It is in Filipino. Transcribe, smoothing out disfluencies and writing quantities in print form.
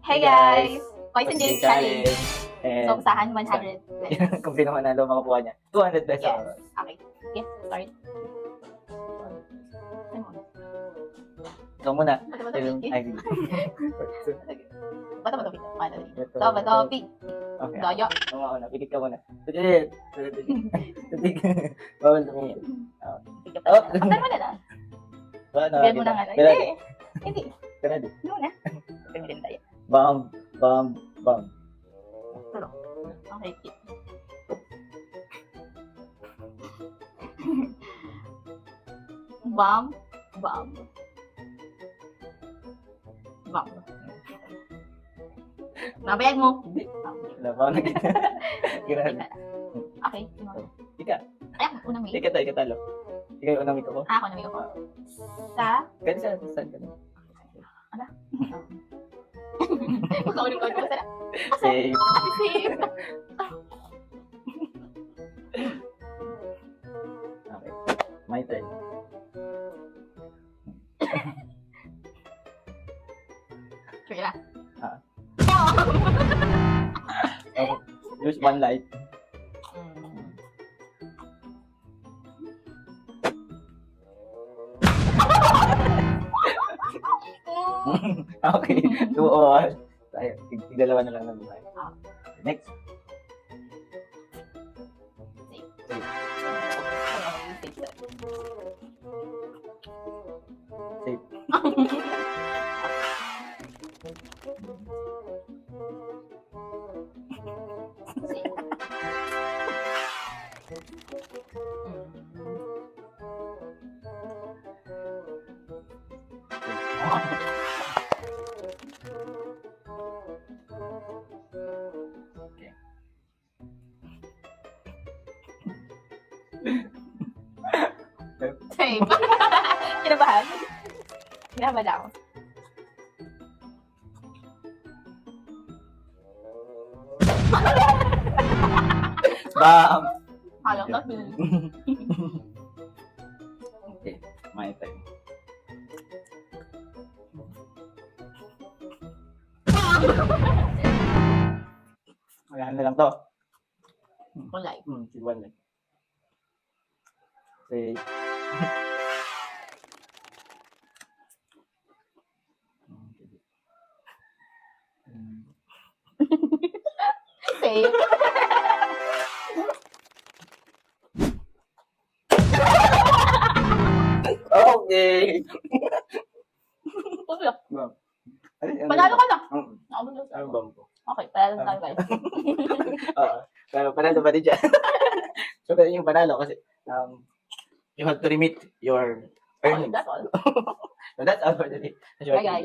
Hey guys! Poison Game Challenge. And So, usahan 100 pesos. kung sino manalo, makukuha niya 200 pesos. Yes. Okay. Yes, start. Ano mo? Ikaw muna. Bato-bato Ay, pick. sige. Bato-bato pick. Bato-bato pick. Okay. Daya. Ako na. Pikit ka muna. Tutik. Tutik. Bawal tumingin. Pick ka pa. Pagtan mo na lang. Bigyan mo na nga. Hindi. Hindi. Ready? Ano na? Bigyan mo din tayo. Bam. Bam. Bam. Tulong. Okay, pick. Bam. Bam. Bam. Nabayag mo. Wala pa ako nag- Okay. Ika. Ay, ako, unang may. Ika tayo, katalo. Ika yung unang mito ko. Ako na may ako. Sa? Ganun saan ka na? Magkaunin ko. Basta na. Save. Save. Okay. My turn. Sure na. Okay. Use one light. Okay. 2 all. Tayo. Tig-dalawa na lang ng buhay. Next. Save. Okay. Save. Kinabahan? Kinabahan ako. Bam! Alam na. Okay. My turn. Wala na lang to. Kulay. Sige, one light. Save. Save. Okay. Tulog. Ano Panalo ka na. Mm. Nakabunod. Ano bang po? Okay, panalo na tayo guys. Oo. Pero panalo ba din dyan? So, pero yung panalo kasi you have to remit your Okay, earnings. that's all. So, that's all for today. Bye guys.